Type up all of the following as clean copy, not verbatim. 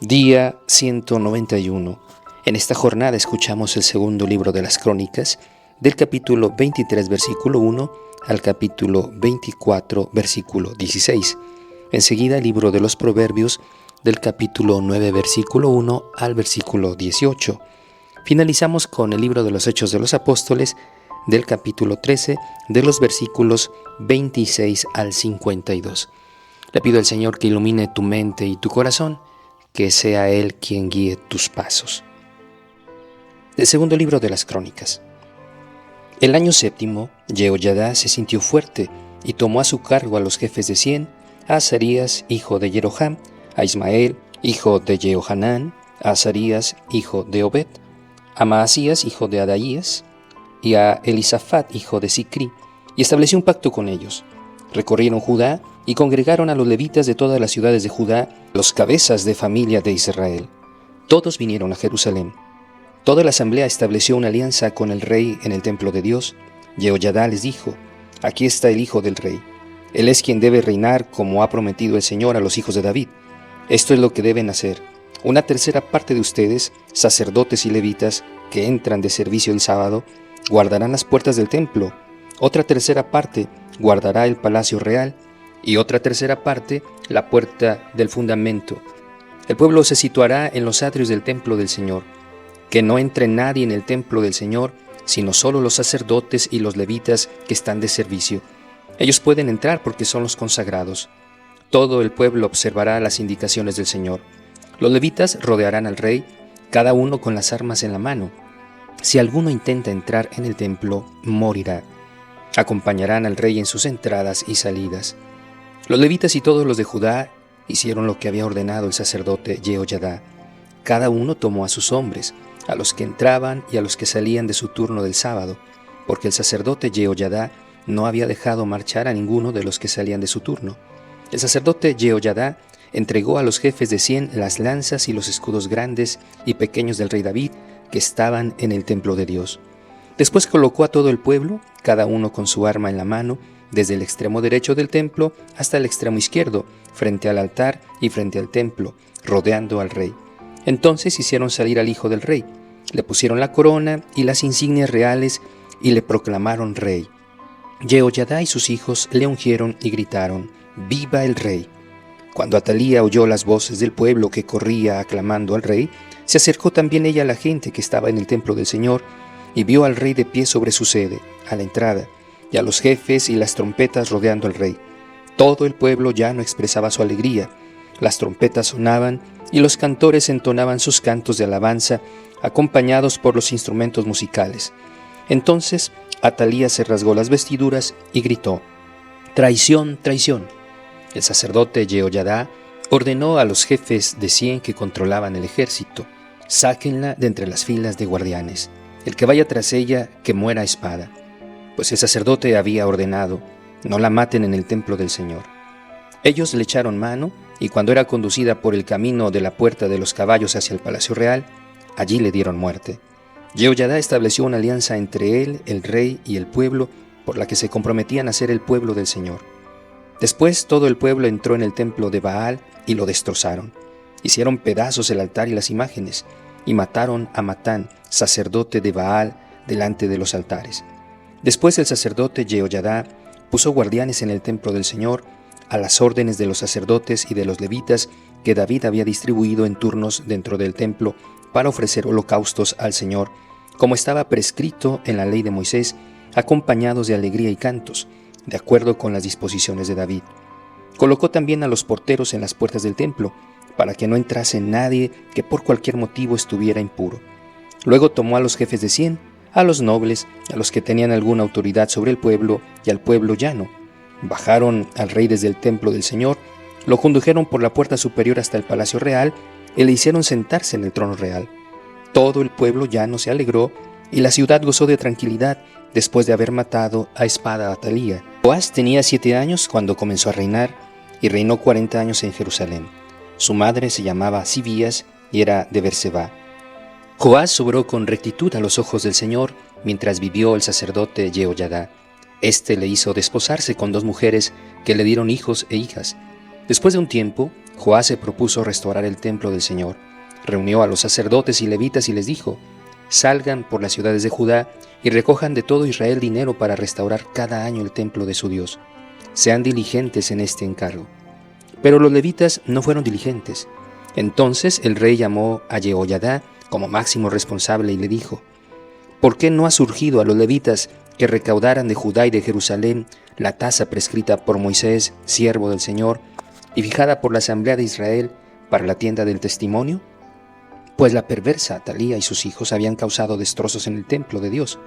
Día 191. En esta jornada escuchamos el segundo libro de las Crónicas, del capítulo 23, versículo 1 al capítulo 24, versículo 16. Enseguida el libro de los Proverbios, del capítulo 9, versículo 1 al versículo 18. Finalizamos con el libro de los Hechos de los Apóstoles, del capítulo 13, de los versículos 26 al 52. Le pido al Señor que ilumine tu mente y tu corazón, que sea Él quien guíe tus pasos. El segundo libro de las Crónicas. El año séptimo, Jehoiada se sintió fuerte y tomó a su cargo a los jefes de 100, a Azarías, hijo de Jeroham, a Ismael, hijo de Jehohanán, a Azarías, hijo de Obed, a Maasías, hijo de Adaías, y a Elisafat, hijo de Sicri, y estableció un pacto con ellos. Recorrieron Judá y congregaron a los levitas de todas las ciudades de Judá, los cabezas de familia de Israel. Todos vinieron a Jerusalén. Toda la asamblea estableció una alianza con el rey en el templo de Dios. Jehoiada les dijo: aquí está el hijo del rey. Él es quien debe reinar como ha prometido el Señor a los hijos de David. Esto es lo que deben hacer. Una tercera parte de ustedes, sacerdotes y levitas, que entran de servicio el sábado, guardarán las puertas del templo. Otra tercera parte guardará el palacio real, y otra tercera parte la puerta del fundamento. El pueblo se situará en los atrios del templo del Señor. Que no entre nadie en el templo del Señor, sino solo los sacerdotes y los levitas que están de servicio. Ellos pueden entrar porque son los consagrados. Todo el pueblo observará las indicaciones del Señor. Los levitas rodearán al rey, cada uno con las armas en la mano. Si alguno intenta entrar en el templo, morirá. Acompañarán al rey en sus entradas y salidas. Los levitas y todos los de Judá hicieron lo que había ordenado el sacerdote Jehoiada. Cada uno tomó a sus hombres, a los que entraban y a los que salían de su turno del sábado, porque el sacerdote Jehoiada no había dejado marchar a ninguno de los que salían de su turno. El sacerdote Jehoiada entregó a los jefes de 100 las lanzas y los escudos grandes y pequeños del rey David que estaban en el templo de Dios. Después colocó a todo el pueblo, cada uno con su arma en la mano, desde el extremo derecho del templo hasta el extremo izquierdo, frente al altar y frente al templo, rodeando al rey. Entonces hicieron salir al hijo del rey, le pusieron la corona y las insignias reales y le proclamaron rey. Jehoiada y sus hijos le ungieron y gritaron: ¡Viva el rey! Cuando Atalía oyó las voces del pueblo que corría aclamando al rey, se acercó también ella a la gente que estaba en el templo del Señor y vio al rey de pie sobre su sede, a la entrada, y a los jefes y las trompetas rodeando al rey. Todo el pueblo ya no expresaba su alegría. Las trompetas sonaban y los cantores entonaban sus cantos de alabanza, acompañados por los instrumentos musicales. Entonces Atalía se rasgó las vestiduras y gritó: ¡Traición, traición! El sacerdote Jehoiada ordenó a los jefes de 100 que controlaban el ejército: sáquenla de entre las filas de guardianes. El que vaya tras ella, que muera a espada. Pues el sacerdote había ordenado: no la maten en el templo del Señor. Ellos le echaron mano, y cuando era conducida por el camino de la puerta de los caballos hacia el palacio real, allí le dieron muerte. Jehoiada estableció una alianza entre él, el rey y el pueblo, por la que se comprometían a ser el pueblo del Señor. Después todo el pueblo entró en el templo de Baal y lo destrozaron. Hicieron pedazos el altar y las imágenes, y mataron a Matán, sacerdote de Baal, delante de los altares. Después el sacerdote Jehoiada puso guardianes en el templo del Señor, a las órdenes de los sacerdotes y de los levitas que David había distribuido en turnos dentro del templo para ofrecer holocaustos al Señor, como estaba prescrito en la ley de Moisés, acompañados de alegría y cantos, de acuerdo con las disposiciones de David. Colocó también a los porteros en las puertas del templo, para que no entrase nadie que por cualquier motivo estuviera impuro. Luego tomó a los jefes de 100, a los nobles, a los que tenían alguna autoridad sobre el pueblo y al pueblo llano. Bajaron al rey desde el templo del Señor, lo condujeron por la puerta superior hasta el palacio real y le hicieron sentarse en el trono real. Todo el pueblo llano se alegró y la ciudad gozó de tranquilidad después de haber matado a espada a Atalía. Joás tenía 7 años cuando comenzó a reinar y reinó 40 años en Jerusalén. Su madre se llamaba Sibías y era de Berseba. Joás obró con rectitud a los ojos del Señor mientras vivió el sacerdote Jehoiada. Este le hizo desposarse con 2 mujeres que le dieron hijos e hijas. Después de un tiempo, Joás se propuso restaurar el templo del Señor. Reunió a los sacerdotes y levitas y les dijo: salgan por las ciudades de Judá y recojan de todo Israel dinero para restaurar cada año el templo de su Dios. Sean diligentes en este encargo. Pero los levitas no fueron diligentes. Entonces el rey llamó a Jehoiadá como máximo responsable y le dijo: ¿por qué no ha surgido a los levitas que recaudaran de Judá y de Jerusalén la tasa prescrita por Moisés, siervo del Señor, y fijada por la asamblea de Israel para la tienda del testimonio? Pues la perversa Atalía y sus hijos habían causado destrozos en el templo de Dios,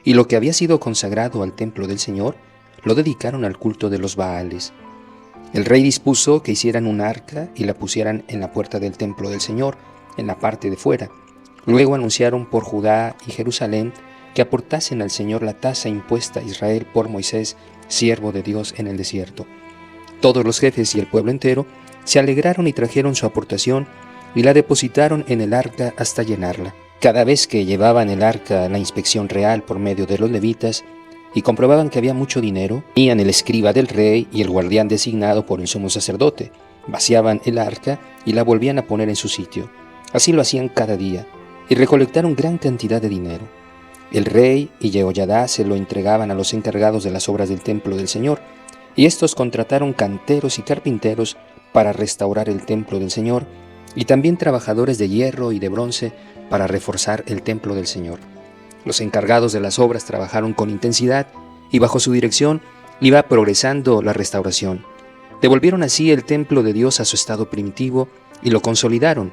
y lo que había sido consagrado al templo del Señor lo dedicaron al culto de los Baales. El rey dispuso que hicieran un arca y la pusieran en la puerta del templo del Señor, en la parte de fuera. Luego anunciaron por Judá y Jerusalén que aportasen al Señor la tasa impuesta a Israel por Moisés, siervo de Dios, en el desierto. Todos los jefes y el pueblo entero se alegraron y trajeron su aportación y la depositaron en el arca hasta llenarla. Cada vez que llevaban el arca a la inspección real por medio de los levitas y comprobaban que había mucho dinero, venían el escriba del rey y el guardián designado por el sumo sacerdote, vaciaban el arca y la volvían a poner en su sitio. Así lo hacían cada día, y recolectaron gran cantidad de dinero. El rey y Jehoiadá se lo entregaban a los encargados de las obras del templo del Señor, y estos contrataron canteros y carpinteros para restaurar el templo del Señor, y también trabajadores de hierro y de bronce para reforzar el templo del Señor. Los encargados de las obras trabajaron con intensidad, y bajo su dirección iba progresando la restauración. Devolvieron así el templo de Dios a su estado primitivo y lo consolidaron.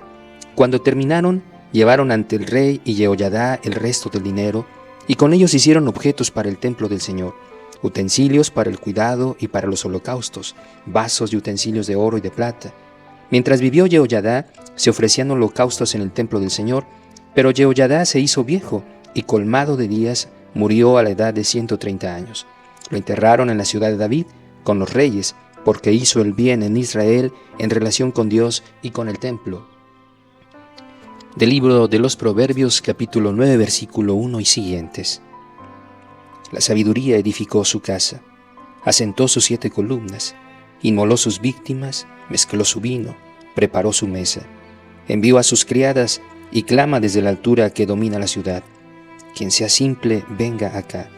Cuando terminaron, llevaron ante el rey y Jehoiadá el resto del dinero, y con ellos hicieron objetos para el templo del Señor, utensilios para el cuidado y para los holocaustos, vasos y utensilios de oro y de plata. Mientras vivió Jehoiadá, se ofrecían holocaustos en el templo del Señor, pero Jehoiadá se hizo viejo y colmado de días murió a la edad de 130 años. Lo enterraron en la ciudad de David con los reyes, porque hizo el bien en Israel en relación con Dios y con el templo. Del libro de los Proverbios, capítulo 9, versículo 1 y siguientes. La sabiduría edificó su casa, asentó sus 7 columnas, inmoló sus víctimas, mezcló su vino, preparó su mesa, envió a sus criadas y clama desde la altura que domina la ciudad: quien sea simple, venga acá.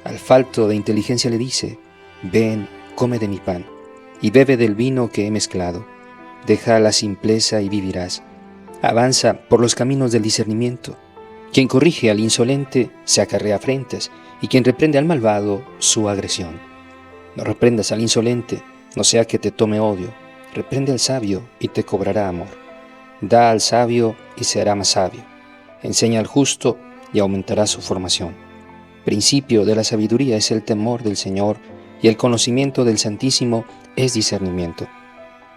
Al falto de inteligencia le dice: ven, come de mi pan, y bebe del vino que he mezclado. Deja la simpleza y vivirás. Avanza por los caminos del discernimiento. Quien corrige al insolente se acarrea afrentas, y quien reprende al malvado su agresión. No reprendas al insolente, no sea que te tome odio. Reprende al sabio y te cobrará amor. Da al sabio y se hará más sabio. Enseña al justo y aumentará su formación. Principio de la sabiduría es el temor del Señor, y el conocimiento del Santísimo es discernimiento.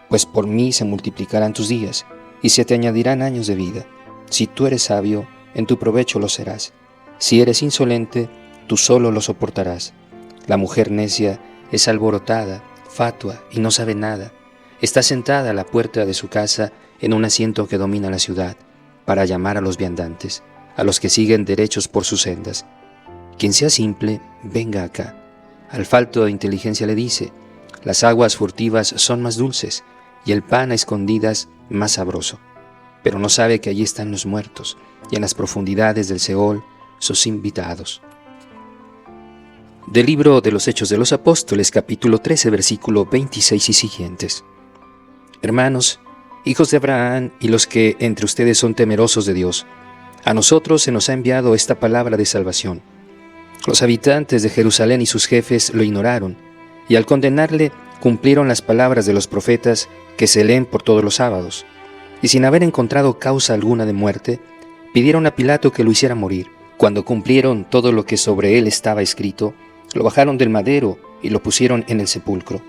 Pues por mí se multiplicarán tus días, y se te añadirán años de vida. Si tú eres sabio, en tu provecho lo serás. Si eres insolente, tú solo lo soportarás. La mujer necia es alborotada, fatua y no sabe nada. Está sentada a la puerta de su casa en un asiento que domina la ciudad, para llamar a los viandantes, a los que siguen derechos por sus sendas. Quien sea simple, venga acá. Al falto de inteligencia le dice: las aguas furtivas son más dulces, y el pan a escondidas más sabroso. Pero no sabe que allí están los muertos, y en las profundidades del Seol sus invitados. Del libro de los Hechos de los Apóstoles, capítulo 13, versículo 26 y siguientes. Hermanos, hijos de Abraham y los que entre ustedes son temerosos de Dios, a nosotros se nos ha enviado esta palabra de salvación. Los habitantes de Jerusalén y sus jefes lo ignoraron, y al condenarle cumplieron las palabras de los profetas que se leen por todos los sábados, y sin haber encontrado causa alguna de muerte, pidieron a Pilato que lo hiciera morir. Cuando cumplieron todo lo que sobre él estaba escrito, lo bajaron del madero y lo pusieron en el sepulcro.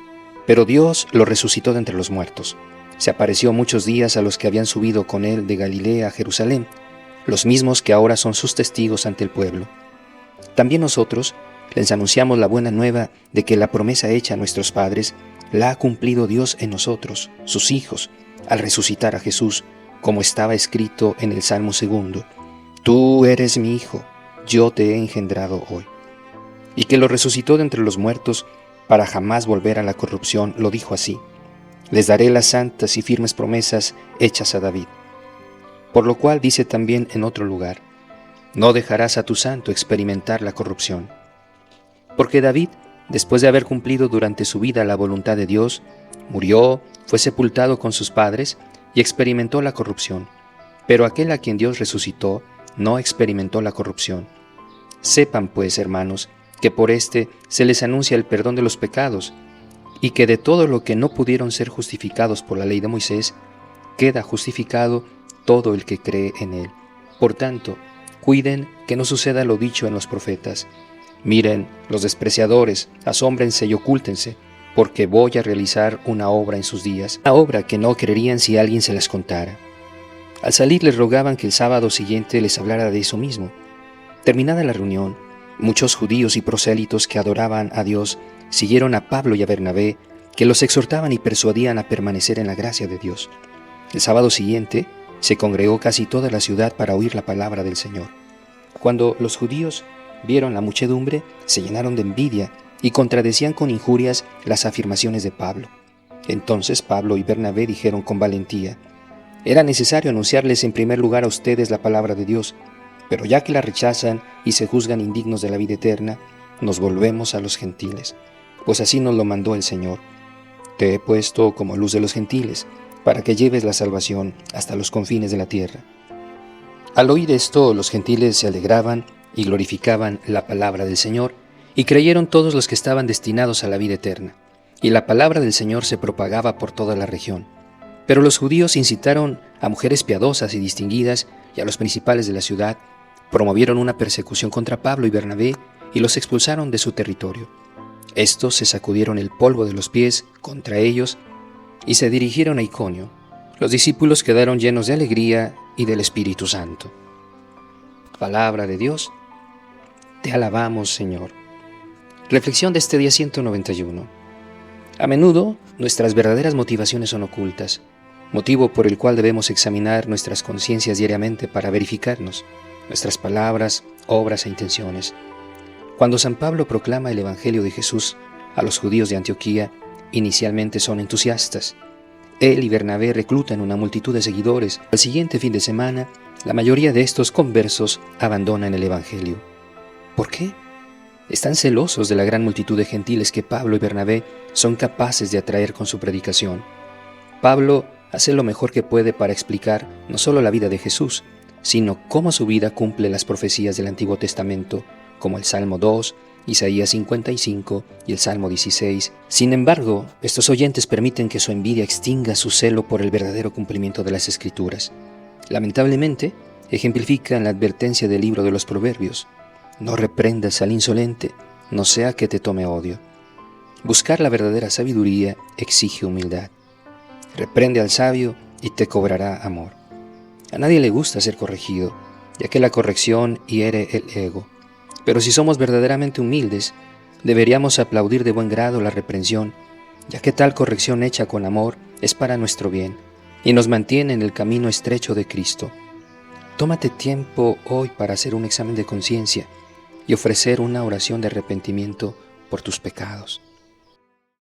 Pero Dios lo resucitó de entre los muertos. Se apareció muchos días a los que habían subido con él de Galilea a Jerusalén, los mismos que ahora son sus testigos ante el pueblo. También nosotros les anunciamos la buena nueva de que la promesa hecha a nuestros padres la ha cumplido Dios en nosotros, sus hijos, al resucitar a Jesús, como estaba escrito en el Salmo 2: Tú eres mi hijo, yo te he engendrado hoy. Y que lo resucitó de entre los muertos para jamás volver a la corrupción, lo dijo así: Les daré las santas y firmes promesas hechas a David. Por lo cual dice también en otro lugar, no dejarás a tu santo experimentar la corrupción. Porque David, después de haber cumplido durante su vida la voluntad de Dios, murió, fue sepultado con sus padres y experimentó la corrupción. Pero aquel a quien Dios resucitó no experimentó la corrupción. Sepan pues, hermanos, que por éste se les anuncia el perdón de los pecados, y que de todo lo que no pudieron ser justificados por la ley de Moisés, queda justificado todo el que cree en él. Por tanto, cuiden que no suceda lo dicho en los profetas. Miren, los despreciadores, asómbrense y ocúltense, porque voy a realizar una obra en sus días, una obra que no creerían si alguien se las contara. Al salir les rogaban que el sábado siguiente les hablara de eso mismo. Terminada la reunión, muchos judíos y prosélitos que adoraban a Dios siguieron a Pablo y a Bernabé, que los exhortaban y persuadían a permanecer en la gracia de Dios. El sábado siguiente se congregó casi toda la ciudad para oír la palabra del Señor. Cuando los judíos vieron la muchedumbre, se llenaron de envidia y contradecían con injurias las afirmaciones de Pablo. Entonces Pablo y Bernabé dijeron con valentía, era necesario anunciarles en primer lugar a ustedes la palabra de Dios, pero ya que la rechazan y se juzgan indignos de la vida eterna, nos volvemos a los gentiles, pues así nos lo mandó el Señor. Te he puesto como luz de los gentiles, para que lleves la salvación hasta los confines de la tierra. Al oír esto, los gentiles se alegraban y glorificaban la palabra del Señor, y creyeron todos los que estaban destinados a la vida eterna, y la palabra del Señor se propagaba por toda la región. Pero los judíos incitaron a mujeres piadosas y distinguidas y a los principales de la ciudad, promovieron una persecución contra Pablo y Bernabé y los expulsaron de su territorio. Estos se sacudieron el polvo de los pies contra ellos y se dirigieron a Iconio. Los discípulos quedaron llenos de alegría y del Espíritu Santo. Palabra de Dios, te alabamos, Señor. Reflexión de este día 191. A menudo, nuestras verdaderas motivaciones son ocultas, motivo por el cual debemos examinar nuestras conciencias diariamente para verificarnos, nuestras palabras, obras e intenciones. Cuando San Pablo proclama el Evangelio de Jesús a los judíos de Antioquía, inicialmente son entusiastas. Él y Bernabé reclutan una multitud de seguidores. Al siguiente fin de semana, la mayoría de estos conversos abandonan el Evangelio. ¿Por qué? Están celosos de la gran multitud de gentiles que Pablo y Bernabé son capaces de atraer con su predicación. Pablo hace lo mejor que puede para explicar no solo la vida de Jesús, sino cómo su vida cumple las profecías del Antiguo Testamento, como el Salmo 2, Isaías 55 y el Salmo 16. Sin embargo, estos oyentes permiten que su envidia extinga su celo por el verdadero cumplimiento de las Escrituras. Lamentablemente, ejemplifican la advertencia del libro de los Proverbios: no reprendas al insolente, no sea que te tome odio. Buscar la verdadera sabiduría exige humildad. Reprende al sabio y te cobrará amor. A nadie le gusta ser corregido, ya que la corrección hiere el ego. Pero si somos verdaderamente humildes, deberíamos aplaudir de buen grado la reprensión, ya que tal corrección hecha con amor es para nuestro bien y nos mantiene en el camino estrecho de Cristo. Tómate tiempo hoy para hacer un examen de conciencia y ofrecer una oración de arrepentimiento por tus pecados.